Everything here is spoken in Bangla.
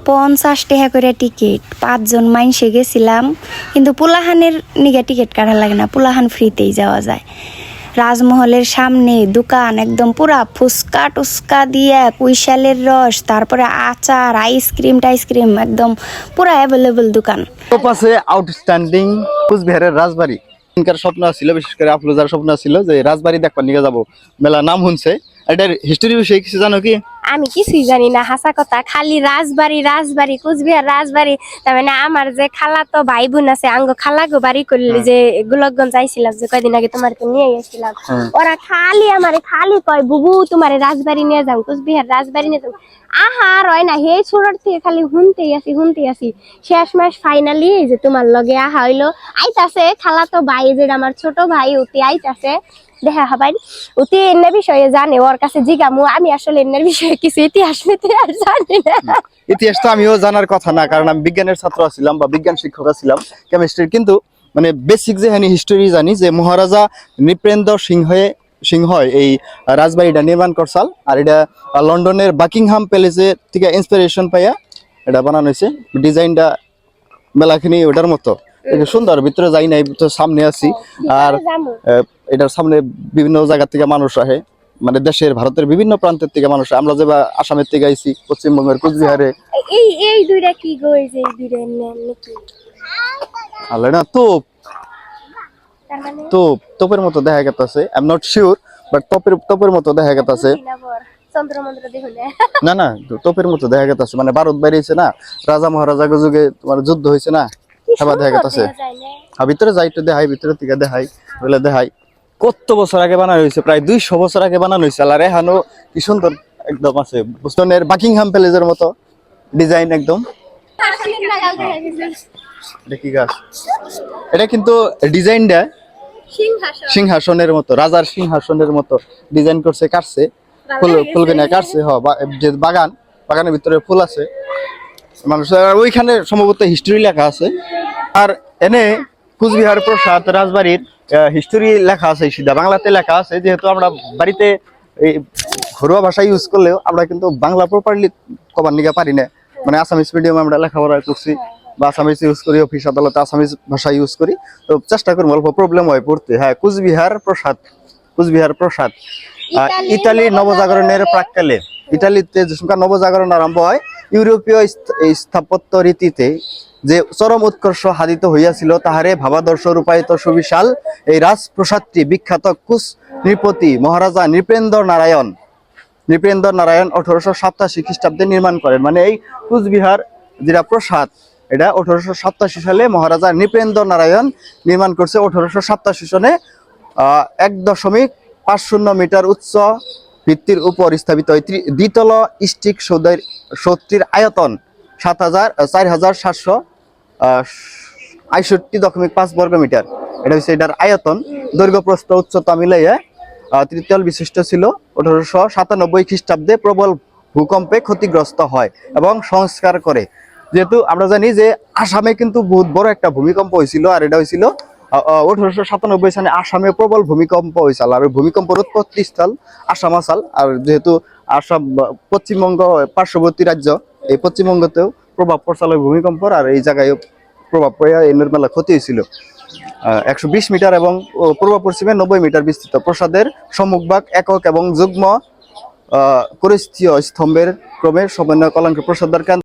50 টাকা করে টিকিট, 5 জন মাইনসে গেছিলাম। কিন্তু পুলাহানের নিগে টিকিট কাটা লাগে না, পুলাহান ফ্রিতেই যাওয়া যায়। রাজমহলের সামনে দোকান একদম পুরা ফুচকা টুচকা দিয়ে, কুইশালের রস, তারপরে আচার, আইসক্রিম একদম পুরা অ্যাভেলেবল দোকান। পাশে আউটস্ট্যান্ডিং কুচবিহারের রাজবাড়ি। এখানকার স্বপ্ন ছিল, বিশেষ করে আফরোজার স্বপ্ন ছিল যে রাজবাড়ি দেখবার নিয়ে যাবো। মেলা নাম শুনছে, এটার হিস্টোরি বিষয়ে কিছু জানো কি? আমি কিছুই জানি না, হাসা কথা। খালি রাজবাড়ি কুচবিহার রাজবাড়ি। তার মানে আমার যে খালা তো ভাই বোন আছে, আঙ্গ খালা গো বাড়ি করলে যে গোলকগঞ্জ যাইছিলাম যে কয়দিন আগে, তোমাকে নিয়ে গেছিলাম। ওরা খালি খালি কয় বুবু তোমার রাজবাড়ি নিয়ে যাও, কুচবিহার রাজবাড়ি নিয়ে যাও। আহার হয় না, হে ছোটর থেকে খালি শুনতেই আসি। শেষ মাস ফাইনালি যে তোমার লগে আহা হইলো। আইতাছে খালা তো ভাই, যে আমার ছোট ভাই অতি আইতাছে দেখা হবাই। অতি এর বিষয়ে জানে, ওর কাছে জিগামু। আমি আসলে এর বিষয়ে কিছু ইতিহাস জানি না। ইতিহাস তো আমিও জানার কথা না, কারণ আমি বিজ্ঞানের ছাত্র ছিলাম বা বিজ্ঞান শিক্ষক ছিলাম কেমিস্ট্রির। কিন্তু মানে বেসিক যে হিস্টোরি জানি যে মহারাজা নৃপেন্দ্র সিংহ এই রাজবাড়িটা নির্মাণ করছাল। আর এটা লন্ডনের বাকিংহাম প্যালেসে থেকে ইন্সপিরেশন পাইয়া এটা বানানো হয়েছে। ডিজাইনটা মেলাখিনি ওটার মতো সুন্দর। ভিতরে যাই নাই, সামনে আছি। আর এটার সামনে বিভিন্ন জায়গা থেকে মানুষ আসে, মানে দেশের ভারতের বিভিন্ন প্রান্তের থেকে মানুষ। আমরা যে আসামের থেকে আইছি, পশ্চিমবঙ্গের কুচবিহারে। এই দুইটা কি গো? এই যে দুইটা নাকি আলে না তোপ, তোপের মতো দেখা গেছে। I am not sure, but তোপের মতো দেখা গেছে। না তোপের মতো দেখা গেছে, মানে ভারত বাইরেছে না, রাজা মহারাজা যুগে তোমার যুদ্ধ হয়েছে না, সবার দেখা গেছে। ভিতরে যাই তো দেখাই, ভিতরে থেকে দেখাই, বলে দেখাই কত বছর আগে বানানো হয়েছে, প্রায় 200 বছর আগে বানানো হয়েছে। আর এখানো কি সুন্দর একদম আছে, বোস্টনের বাকিংহাম প্যালেসের মতো ডিজাইন একদম। এটা কি গাছ? এটা কিন্তু ডিজাইনটা সিংহাসনের মতো, রাজার সিংহাসনের মতো ডিজাইন করছে, কাটছে ফুল কিনে কাটছে। যে বাগানের ভিতরে ফুল আছে, মানুষের ওইখানে সম্ভবত হিস্টোরি লেখা আছে। আর এনে কুচবিহার প্রসাদ রাজবাড়ির হিস্টোরি লেখা আছে, সিধা বাংলাতে লেখা আছে। যেহেতু আমরা বাড়িতে এই ঘরোয়া ভাষা ইউজ করলেও আমরা কিন্তু বাংলা প্রপারলি কবার নিতে পারি না। মানে আসামিস মিডিয়ামে আমরা লেখাপড়া করছি বা আসামিস ইউজ করি, অফিস আদালতে আসামিস ভাষা ইউজ করি, তো চেষ্টা করবো অল্প প্রবলেম হয় পড়তে। হ্যাঁ, কুচবিহার প্রসাদ ইতালি নবজাগরণের প্রাক্কালে, ইতালিতে যে সংখ্যা নবজাগরণ আরম্ভ হয়, ইউরোপীয় স্থাপত্য রীতিতে যে চরম উৎকর্ষ সাধিত হইয়াছিল, তাহারে ভাবাদর্শ রূপায়িত সুবিশাল এই রাজপ্রসাদটি বিখ্যাত কুচ নৃপতি মহারাজা নৃপেন্দ্র নারায়ণ 1887 খ্রিস্টাব্দে নির্মাণ করেন। মানে এই কুচবিহার যেটা প্রসাদ, এটা 1887 সালে মহারাজা নৃপেন্দ্র নারায়ণ নির্মাণ করছে। 1887 সনে 1.50 মিটার উচ্চ ভিত্তির উপর স্থাপিত দ্বিতল স্টিক সৌধটির আয়তন 4768.5 বর্গ মিটার। এটা হচ্ছে এটার আয়তন। দৈর্ঘ্য প্রস্থ উচ্চতা মিলাইয়া তৃতীয় বিশিষ্ট ছিল। 1897 খ্রিস্টাব্দে প্রবল ভূকম্পে ক্ষতিগ্রস্ত হয় এবং সংস্কার করে। যেহেতু আমরা জানি যে আসামে কিন্তু বহুত বড় একটা ভূমিকম্প হয়েছিল, আর এটা হয়েছিল 1897 সালে আসামে প্রবল ভূমিকম্প হয়েছিল। আর ভূমিকম্পের উৎপত্তি স্থল আসাম আসাল। আর যেহেতু আসাম পশ্চিমবঙ্গ পার্শ্ববর্তী রাজ্য, এই পশ্চিমবঙ্গতেও প্রভাব পড়ছিল ভূমিকম্পর, আর এই জায়গায় প্রভাব পড়ে এর মেলা ক্ষতি হয়েছিল। 120 মিটার এবং পূর্ব পশ্চিমে 90 মিটার বিস্তৃত। প্রসাদের সম্মুখভাগ একক এবং যুগ্ম করিস্থীয় স্তম্ভের ক্রমে সমন্বয় কলাঙ্ক প্রসাদের কেন্দ্র।